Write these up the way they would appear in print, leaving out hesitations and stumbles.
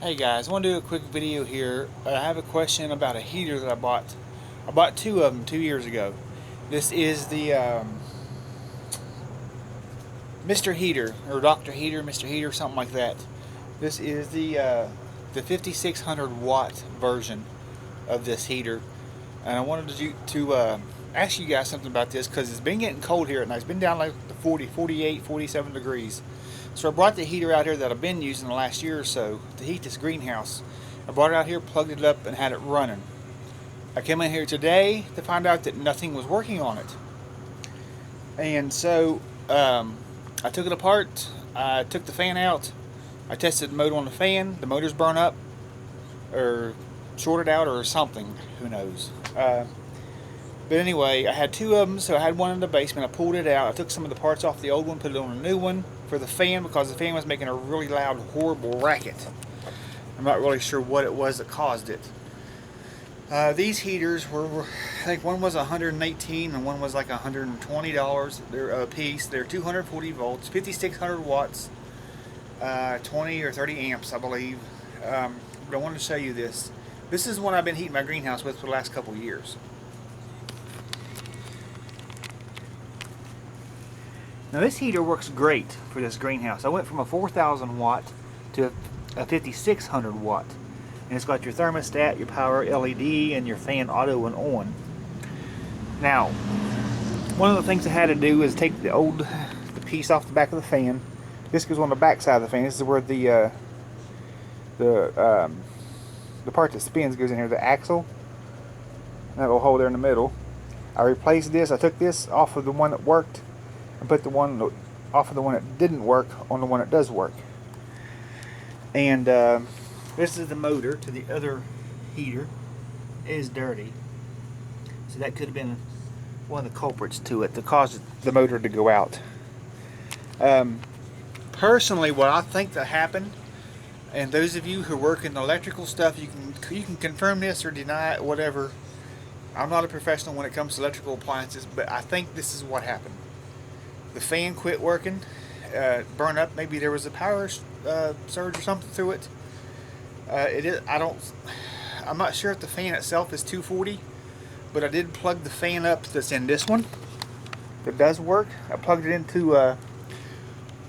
Hey guys, I want to do a quick video here. I have a question about a heater that I bought. I bought two of them 2 years ago. This is the Mr. Heater, or Dr. Heater, Mr. Heater, something like that. This is the 5600 watt version of this heater. And I wanted to ask you guys something about this because it's been getting cold here at night. It's been down like the 40, 48, 47 degrees. So I brought the heater out here that I've been using the last year or so to heat this greenhouse. I brought it out here, plugged it up, and had it running. I came in here today to find out that nothing was working on it. And so I took it apart, I took the fan out, I tested the motor on the fan, the motor's burnt up, or shorted out, or something, who knows. But anyway, I had two of them, so I had one in the basement. I pulled it out. I took some of the parts off the old one, put it on a new one for the fan because the fan was making a really loud, horrible racket. I'm not really sure what it was that caused it. These heaters were, I think one was $118 and one was like $120. They're a piece. They're 240 volts, 5600 watts, 20 or 30 amps, I believe. But I wanted to show you this. This is one I've been heating my greenhouse with for the last couple of years. Now this heater works great for this greenhouse. I went from a 4000 watt to a 5600 watt. And it's got your thermostat, your power LED, and your fan auto and on. Now, one of the things I had to do is take the piece off the back of the fan. This goes on the back side of the fan. This is where the part that spins goes in here, the axle. That little hole there in the middle. I replaced this. I took this off of the one that worked and put the one off of the one that didn't work on the one that does work. And this is the motor to the other heater. It is dirty, so that could have been one of the culprits to it that caused the motor to go out. Personally, what I think that happened, and those of you who work in electrical stuff, you can confirm this or deny it, whatever. I'm not a professional when it comes to electrical appliances, but I think this is what happened. The fan quit working, burned up. Maybe there was a power surge or something through it. I'm not sure if the fan itself is 240, but I did plug the fan up that's in this one. It does work. I plugged it into a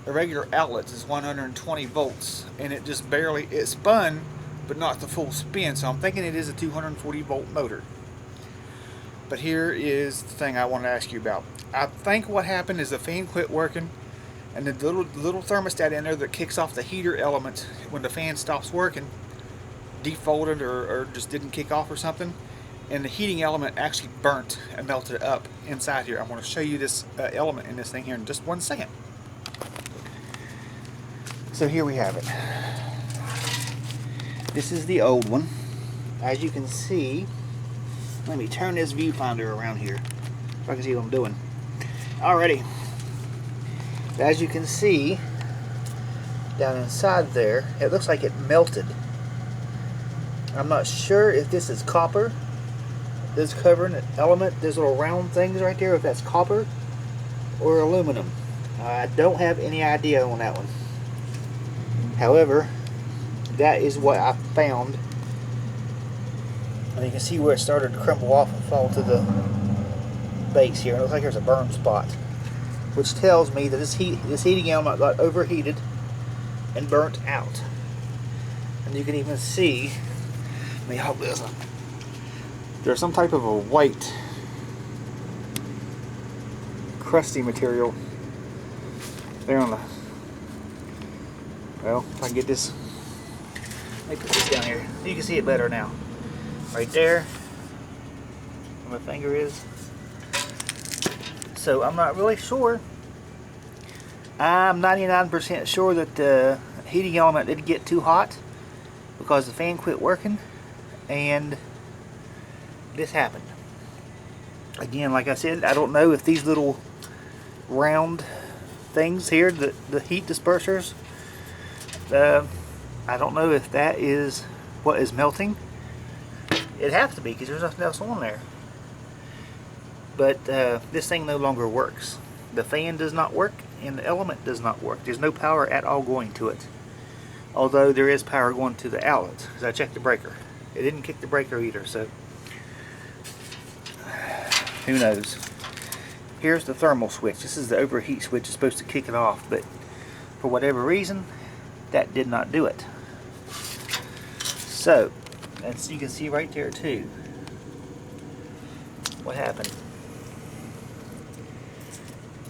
regular outlet. It's 120 volts, and it just barely, it spun, but not the full spin. So I'm thinking it is a 240 volt motor. But here is the thing I want to ask you about. I think what happened is the fan quit working, and the little thermostat in there that kicks off the heater element when the fan stops working defaulted or just didn't kick off or something, and the heating element actually burnt and melted up inside here. I'm going to show you this element in this thing here in just 1 second. So here we have it. This is the old one. As you can see, let me turn this viewfinder around here so I can see what I'm doing. Alrighty. As you can see, down inside there, it looks like it melted. I'm not sure if this is copper. This covering element, there's little round things right there, if that's copper or aluminum. I don't have any idea on that one. However, that is what I found. And you can see where it started to crumble off and fall to the base here. It looks like there's a burn spot, which tells me that this heating element got overheated and burnt out. And you can even see, let me hold this up. There's some type of a white, crusty material there on the, well, if I can get this, let me put this down here. You can see it better now. Right there, where my finger is. So I'm not really sure. I'm 99% sure that the heating element didn't get too hot because the fan quit working, and this happened. Again, like I said, I don't know if these little round things here, the heat dispersers, I don't know if that is what is melting. It has to be because there's nothing else on there. But this thing no longer works. The fan does not work and the element does not work. There's no power at all going to it. although there is power going to the outlet, because I checked the breaker. It didn't kick the breaker either, so who knows. Here's the thermal switch. This is the overheat switch. It's supposed to kick it off, but for whatever reason, that did not do it. So, as you can see right there too, what happened.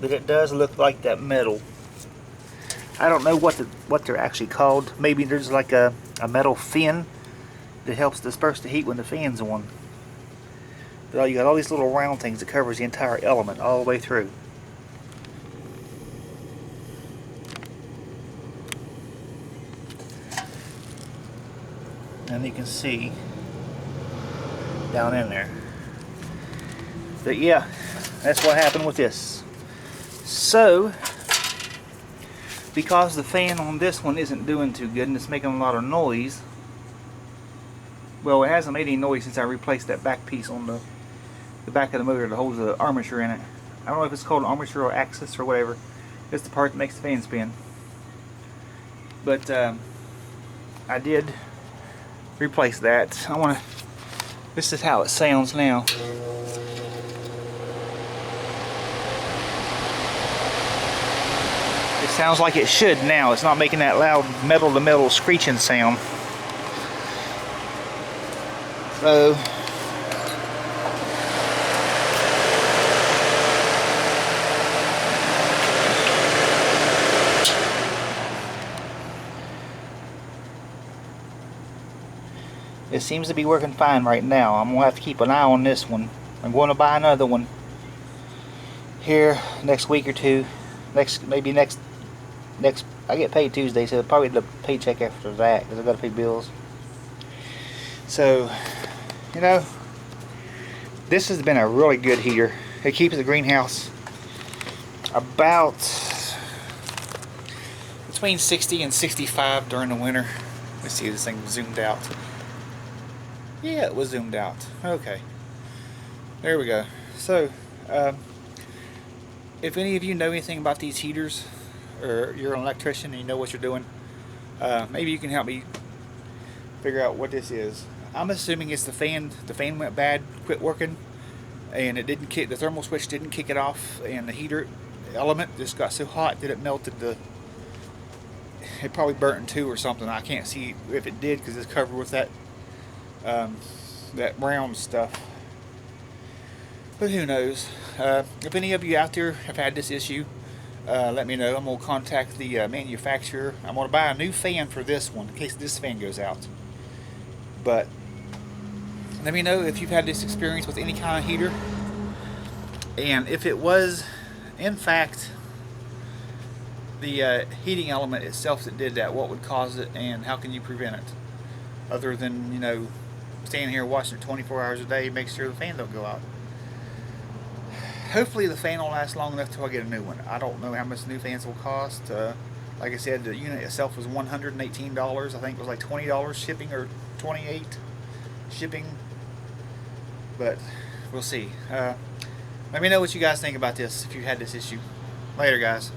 But it does look like that metal. I don't know what they're actually called. Maybe there's like a metal fin that helps disperse the heat when the fan's on. But you got all these little round things that covers the entire element all the way through. And you can see down in there. But yeah, that's what happened with this. So, because the fan on this one isn't doing too good and it's making a lot of noise, well, it hasn't made any noise since I replaced that back piece on the back of the motor that holds the armature in it. I don't know if it's called an armature or axis or whatever. It's the part that makes the fan spin. But I did replace that. This is how it sounds now. It sounds like it should now. It's not making that loud metal to metal screeching sound. So it seems to be working fine right now. I'm going to have to keep an eye on this one. I'm going to buy another one here next week or two. Maybe next I get paid Tuesday, so probably the paycheck after that, because I've got to pay bills. So, you know, this has been a really good heater. It keeps the greenhouse about between 60 and 65 during the winter. Let's see if this thing zoomed out. Yeah, it was zoomed out. Okay. There we go. So, if any of you know anything about these heaters, or you're an electrician and you know what you're doing, maybe you can help me figure out what this is. I'm assuming it's the fan. The fan went bad, quit working, and it didn't kick. The thermal switch didn't kick it off, and the heater element just got so hot that it melted the. It probably burnt in two or something. I can't see if it did because it's covered with that brown stuff. But who knows? If any of you out there have had this issue, let me know. I'm going to contact the manufacturer. I'm going to buy a new fan for this one in case this fan goes out. But let me know if you've had this experience with any kind of heater, and if it was in fact the heating element itself that did that, what would cause it, and how can you prevent it, other than, you know, staying here watching it 24 hours a day, make sure the fan don't go out. Hopefully the fan will last long enough till I get a new one. I don't know how much new fans will cost. Like I said, the unit itself was $118. I think it was like $20 shipping, or $28 shipping. But we'll see. Let me know what you guys think about this if you had this issue. Later, guys.